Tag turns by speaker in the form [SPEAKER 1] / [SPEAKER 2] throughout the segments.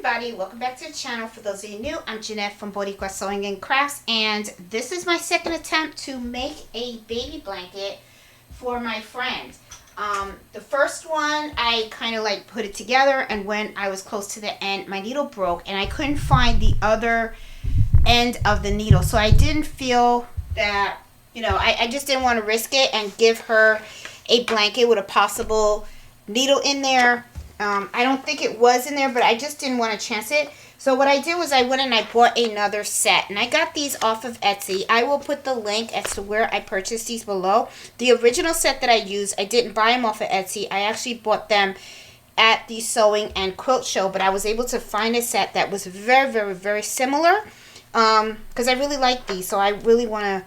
[SPEAKER 1] everybody, welcome back to the channel. For those of you new, I'm Jeanette from Boricua Sewing and Crafts, and this is my second attempt to make a baby blanket for my friend. The first one I kind of like put it together, and when I was close to the end my needle broke and I couldn't find the other end of the needle, so I didn't feel that, you know, I just didn't want to risk it and give her a blanket with a possible needle in there. I don't think it was in there, but I just didn't want to chance it. So what I did was I went and I bought another set. And I got these off of Etsy. I will put the link as to where I purchased these below. The original set that I used, I didn't buy them off of Etsy. I actually bought them at the Sewing and Quilt Show. But I was able to find a set that was very, very, very similar. Because I really like these. So I really want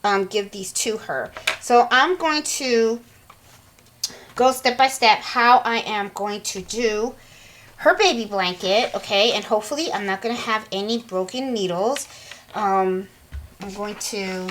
[SPEAKER 1] to give these to her. So I'm going to go step by step how I am going to do her baby blanket, okay? And hopefully I'm not going to have any broken needles. I'm going to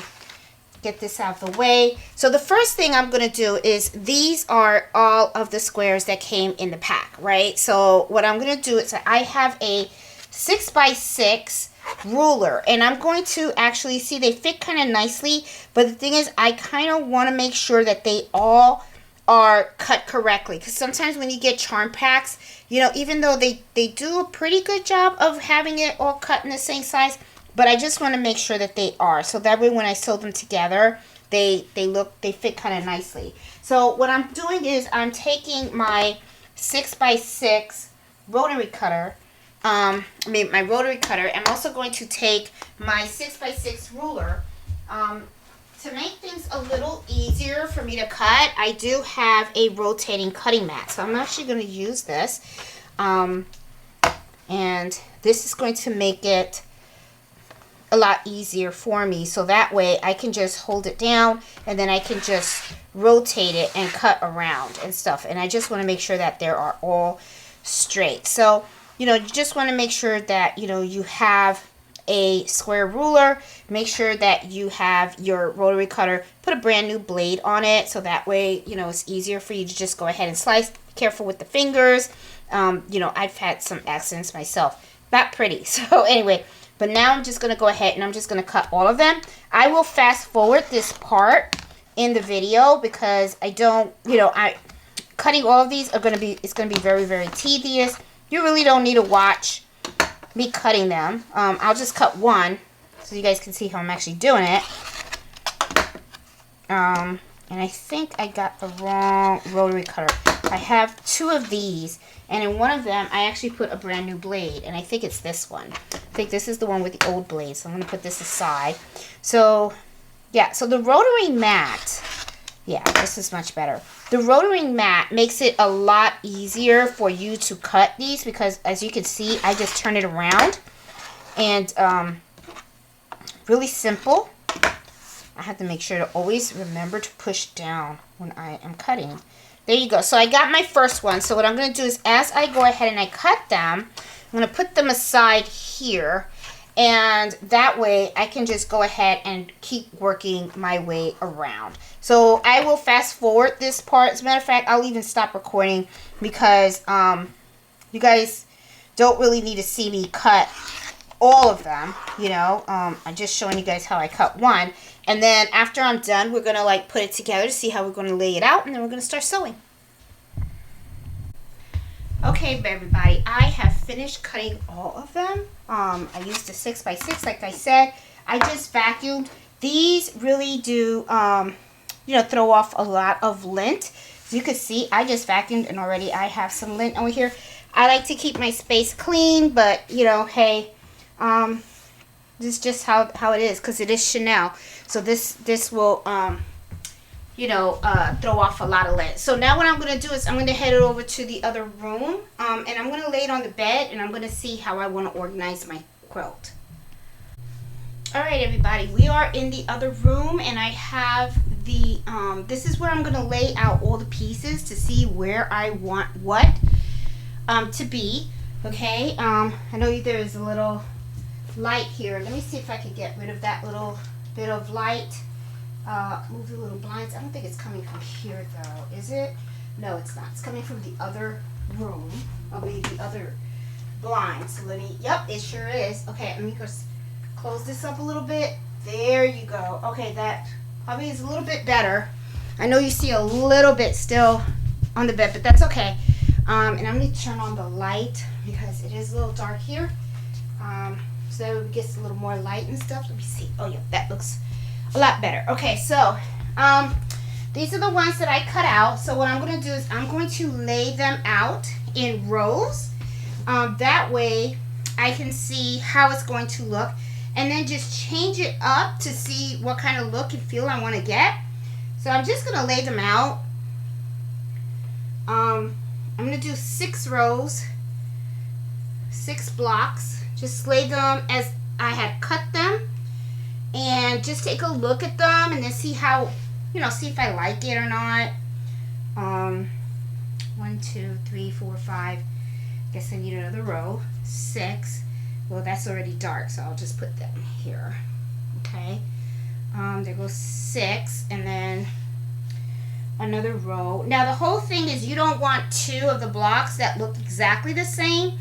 [SPEAKER 1] get this out of the way. So the first thing I'm going to do is, these are all of the squares that came in the pack, right? So what I'm going to do is I have a 6x6 ruler, and I'm going to actually see, they fit kind of nicely, but the thing is I kind of want to make sure that they all are cut correctly, because sometimes when you get charm packs, you know, even though they do a pretty good job of having it all cut in the same size, but I just want to make sure that they are, so that way when I sew them together they fit kind of nicely. So what I'm doing is I'm taking my 6x6 rotary cutter, my rotary cutter. I'm also going to take my 6x6 ruler. To make things a little easier for me to cut, I do have a rotating cutting mat. So I'm actually going to use this. And this is going to make it a lot easier for me. So that way I can just hold it down and then I can just rotate it and cut around and stuff. And I just want to make sure that they are all straight. So, you know, you just want to make sure that, you know, you have a square ruler. Make sure that you have your rotary cutter. Put a brand new blade on it, so that way, you know, it's easier for you to just go ahead and slice. Be careful with the fingers. You know, I've had some accidents myself. Not pretty. So anyway, but now I'm just going to go ahead and I'm just going to cut all of them. I will fast forward this part in the video because I don't, you know, cutting all of these are going to be, it's going to be very, very tedious. You really don't need to watch me cutting them. I'll just cut one so you guys can see how I'm actually doing it. And I think I got the wrong rotary cutter. I have two of these, and in one of them I actually put a brand new blade, and I think it's this one. I think this is the one with the old blade, so I'm going to put this aside. So yeah, so the rotary mat, yeah, this is much better. The rotary mat makes it a lot easier for you to cut these because, as you can see, I just turn it around. And really simple. I have to make sure to always remember to push down when I am cutting. There you go. So I got my first one. So what I'm going to do is, as I go ahead and I cut them, I'm going to put them aside here. And that way I can just go ahead and keep working my way around. So I will fast forward this part. As a matter of fact, I'll even stop recording because you guys don't really need to see me cut all of them. You know, I'm just showing you guys how I cut one. And then after I'm done, we're going to like put it together to see how we're going to lay it out. And then we're going to start sewing. Okay, everybody, I have finished cutting all of them. I used a 6x6, like I said. I just vacuumed. These really do, you know, throw off a lot of lint. As you can see, I just vacuumed, and already I have some lint over here. I like to keep my space clean, but, you know, hey, this is just how it is, because it is Chanel. So this will, you know, throw off a lot of lint. So now what I'm going to do is I'm going to head it over to the other room, and I'm going to lay it on the bed, and I'm going to see how I want to organize my quilt. Alright, everybody, we are in the other room, and I have the, this is where I'm going to lay out all the pieces to see where I want what to be. Okay, I know there's a little light here. Let me see if I can get rid of that little bit of light. Move the little blinds. I don't think it's coming from here though, is it? No, it's not. It's coming from the other room. I mean the other blind. So let me, yep, it sure is. Okay, let me just close this up a little bit. There you go. Okay, that probably is a little bit better. I know you see a little bit still on the bed, but that's okay. And I'm going to turn on the light because it is a little dark here. So that it gets a little more light and stuff. Let me see. Oh, yeah, that looks a lot better. Okay, so these are the ones that I cut out. So what I'm going to do is I'm going to lay them out in rows. That way I can see how it's going to look. And then just change it up to see what kind of look and feel I want to get. So I'm just going to lay them out. I'm going to do 6 rows, 6 blocks. Just lay them as I had cut them. And just take a look at them and then see how, see if I like it or not. 1, 2, 3, 4, 5. Guess I need another row. 6. Well, that's already dark, so I'll just put them here. Okay. There goes 6, and then another row. Now, the whole thing is you don't want 2 of the blocks that look exactly the same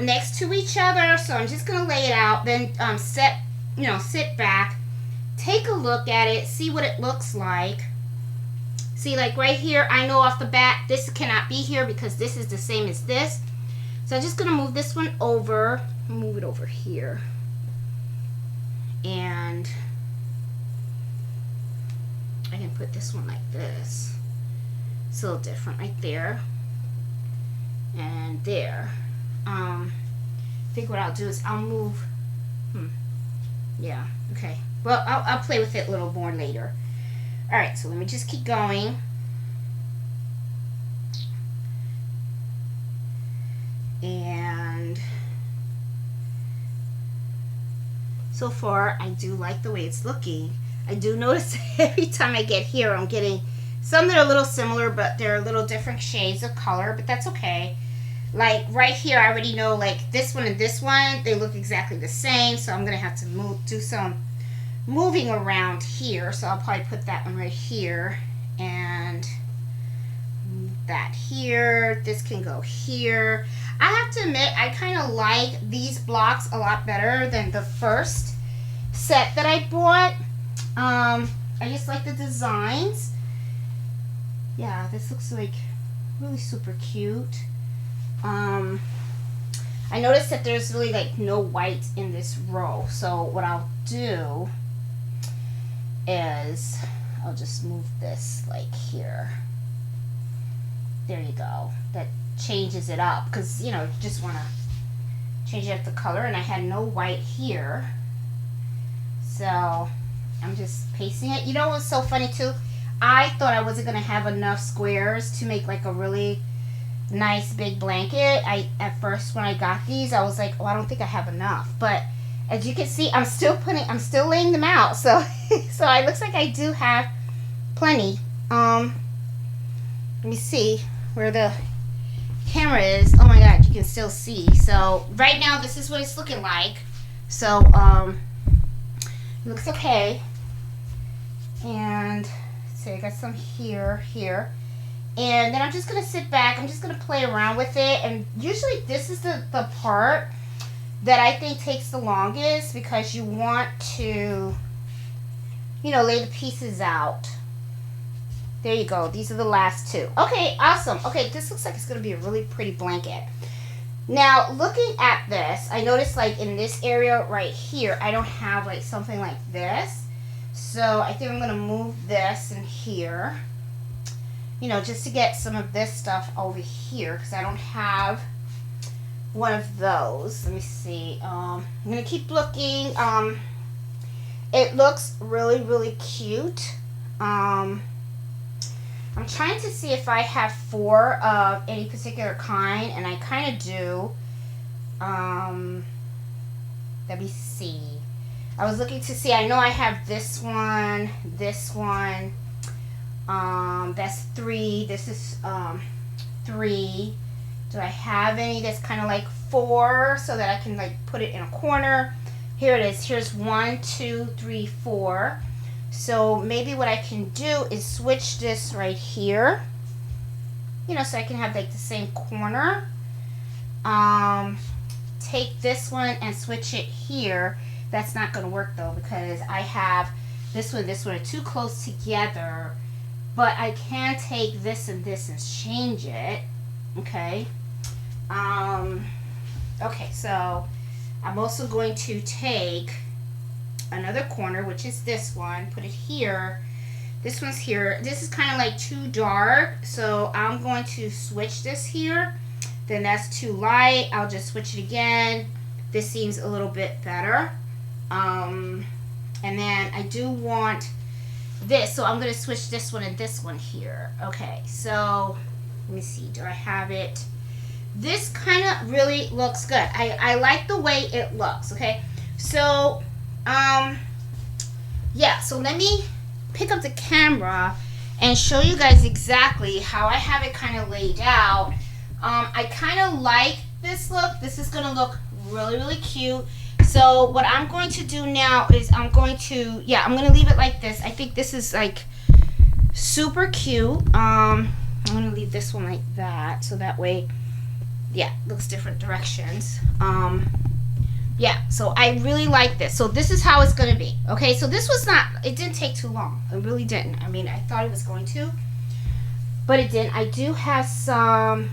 [SPEAKER 1] next to each other. So I'm just going to lay it out, then sit back, take a look at it, see what it looks like. See, like right here, I know off the bat this cannot be here because this is the same as this. So I'm just going to move this one over, move it over here. And I can put this one like this. It's a little different right there. And there. I think what I'll do is I'll move, yeah, okay. Well, I'll play with it a little more later. Alright, so let me just keep going. And so far, I do like the way it's looking. I do notice every time I get here, I'm getting some that are a little similar, but they're a little different shades of color, but that's okay. Like right here, I already know like this one and this one, they look exactly the same, so I'm going to have to do some moving around here. So I'll probably put that one right here and that here. This can go here. I have to admit, I kind of like these blocks a lot better than the first set that I bought. I just like the designs. Yeah, this looks like really super cute. I noticed that there's really like no white in this row. So what I'll do is I'll just move this like here. There you go. That changes it up because, you just want to change it up the color, and I had no white here. So I'm just pasting it. You know what's so funny too? I thought I wasn't going to have enough squares to make like a really nice big blanket. At first when I got these, I was like, oh, I don't think I have enough. But as you can see, I'm still laying them out. So so it looks like I do have plenty. Let me see where the camera is. Oh my god, you can still see. So right now this is what it's looking like. So it looks okay. And so I got some here. And then I'm just going to sit back. I'm just going to play around with it. And usually this is the part that I think takes the longest because you want to, lay the pieces out. There you go. These are the last 2. Okay, awesome. Okay, this looks like it's going to be a really pretty blanket. Now, looking at this, I noticed like in this area right here, I don't have like something like this. So I think I'm going to move this in here. Just to get some of this stuff over here because I don't have one of those. Let me see. I'm going to keep looking. It looks really, really cute. I'm trying to see if I have 4 of any particular kind, and I kind of do. Let me see. I was looking to see. I know I have this one, this one. That's 3. This is 3. Do I have any that's kind of like 4 so that I can like put it in a corner? Here it is. Here's 1, 2, 3, 4. So maybe what I can do is switch this right here. So I can have like the same corner. take this one and switch it here. That's not going to work though, because I have this one are too close together. But I can take this and change it. Okay. Okay, so I'm also going to take another corner, which is this one, put it here. This one's here. This is kind of like too dark, so I'm going to switch this here. Then that's too light. I'll just switch it again. This seems a little bit better. And then I do want this, so I'm going to switch this one and this one here. Okay, so let me see. Do I have it? This kind of really looks good. I like the way it looks. Okay, so yeah, so let me pick up the camera and show you guys exactly how I have it kind of laid out. I kind of like this look. This is going to look really cute. So what I'm going to do now is I'm going to leave it like this. I think this is like super cute. I'm going to leave this one like that, so that way, yeah, looks different directions. Yeah, so I really like this. So this is how it's going to be. Okay, so this was it didn't take too long. It really didn't. I mean, I thought it was going to, but it didn't. I do have some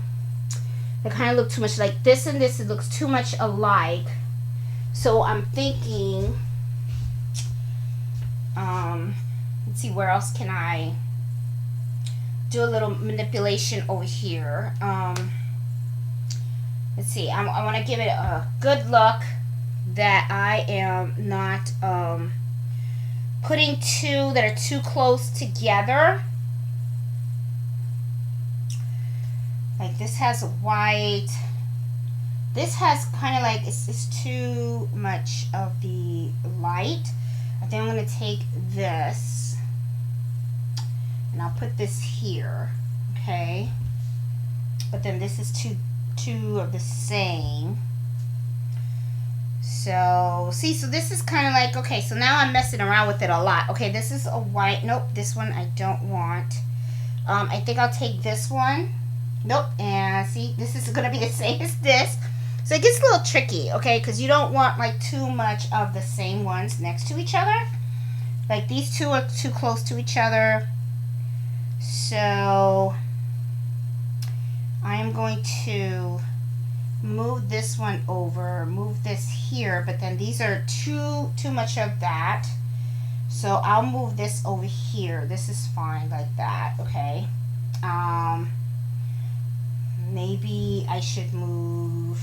[SPEAKER 1] that kind of look too much like this and this. It looks too much alike. So I'm thinking, let's see, where else can I do a little manipulation over here? Let's see, I want to give it a good look that I am not putting two that are too close together. Like this has white. This has kind of like, it's too much of the light. I think I'm going to take this and I'll put this here, okay? But then this is two of the same. So, see, so this is kind of like, okay, so now I'm messing around with it a lot. Okay, this is a white, nope, this one I don't want. I think I'll take this one. Nope, and see, this is going to be the same as this. So it gets a little tricky, okay, because you don't want like too much of the same ones next to each other. Like these two are too close to each other. So I am going to move this one over, move this here, but then these are too much of that. So I'll move this over here. This is fine like that, okay. Maybe I should move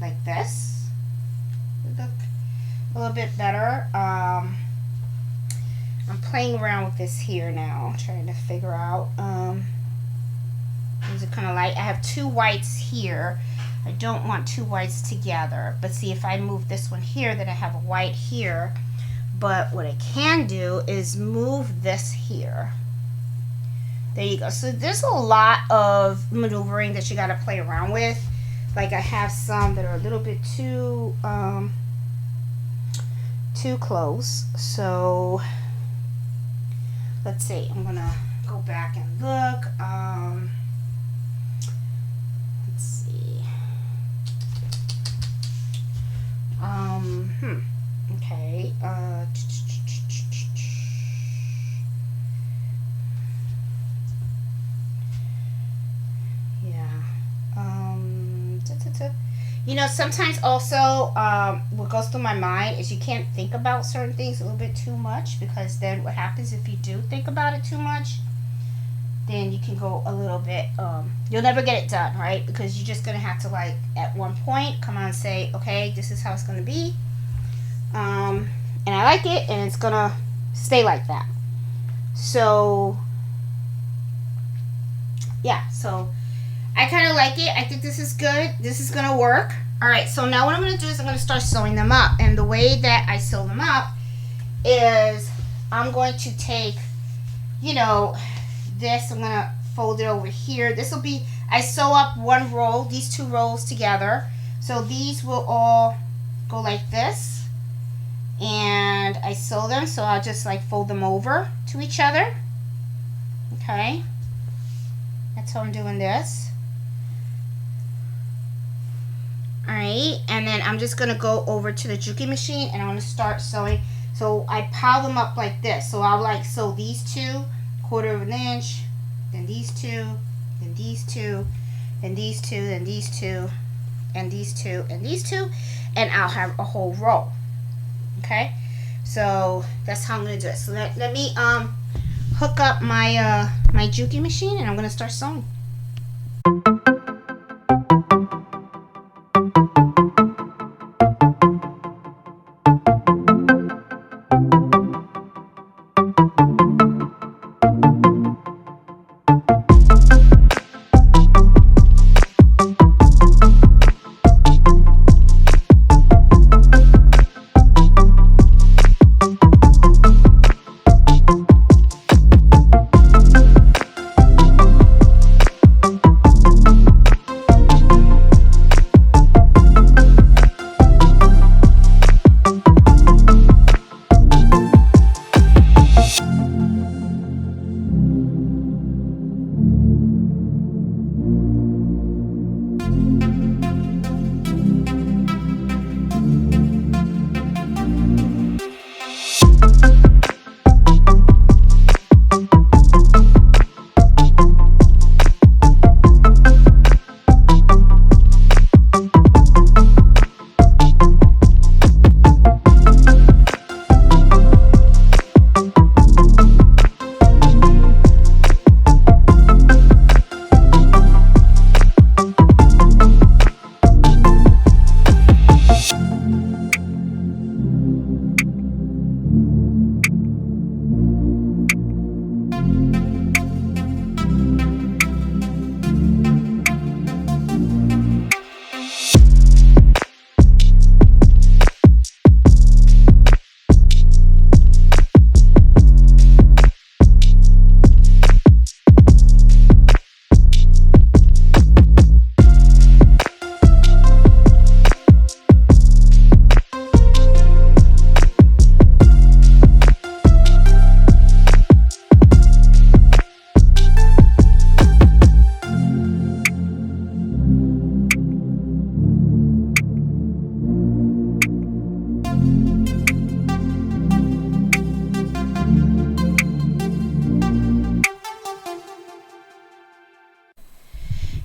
[SPEAKER 1] like this. Look a little bit better. I'm playing around with this here now, trying to figure out. These are kind of light. I have two whites here. I don't want two whites together. But see, if I move this one here, then I have a white here. But what I can do is move this here. There you go. So there's a lot of maneuvering that you got to play around with. Like I have some that are a little bit too close. So let's see. I'm gonna go back and look. Let's see. Okay. You know, sometimes also what goes through my mind is you can't think about certain things a little bit too much, because then what happens if you do think about it too much, then you can go a little bit, you'll never get it done, right? Because you're just going to have to, like, at one point come on and say, okay, this is how it's going to be, and I like it, and it's going to stay like that. So yeah, so I kind of like it. I think this is good. This is going to work. All right, so now what I'm going to do is I'm going to start sewing them up. And the way that I sew them up is I'm going to take, you know, this. I'm going to fold it over here. This will be, I sew up one row, these two rows together. So these will all go like this. And I sew them, so I'll just like fold them over to each other. Okay. That's how I'm doing this. Alright, and then I'm just gonna go over to the Juki machine and I'm gonna start sewing. So I pile them up like this. So I'll like sew these two, 1/4 of an inch, then these two, then these two, then these two, then these two, and these two, and these two, and I'll have a whole row. Okay, so that's how I'm gonna do it. So let me hook up my my Juki machine and I'm gonna start sewing.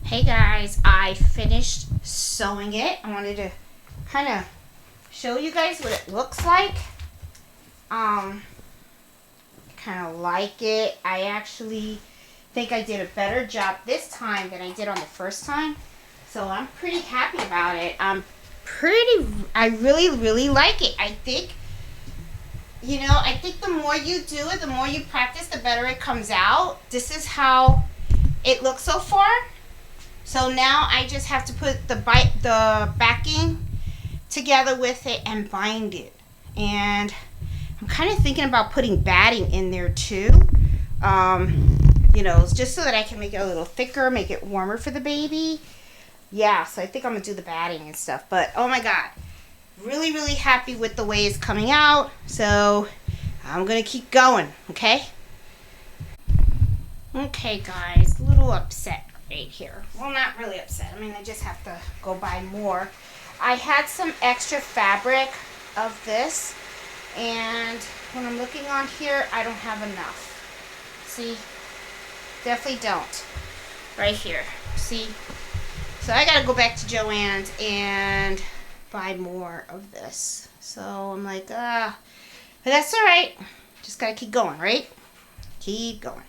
[SPEAKER 1] Hey guys, I finished sewing it. I wanted to kind of show you guys what it looks like. Kind of like it. I actually think I did a better job this time than I did on the first time. So I'm pretty happy about it. I really like it. I think, you know, I think the more you do it, the more you practice, the better it comes out. This is how it looks so far. So now I just have to put the backing together with it and bind it. And I'm kind of thinking about putting batting in there too. You know, just so that I can make it a little thicker, make it warmer for the baby. Yeah, so I think I'm going to do the batting and stuff. But, oh my God, really happy with the way it's coming out. So I'm going to keep going, okay? Okay, guys, a little upset right here. Well, not really upset. I mean, I just have to go buy more. I had some extra fabric of this, and when I'm looking on here, I don't have enough. See? Definitely don't. Right here. See? So I gotta go back to Joann's and buy more of this. So I'm like, but that's alright. Just gotta keep going, right? Keep going.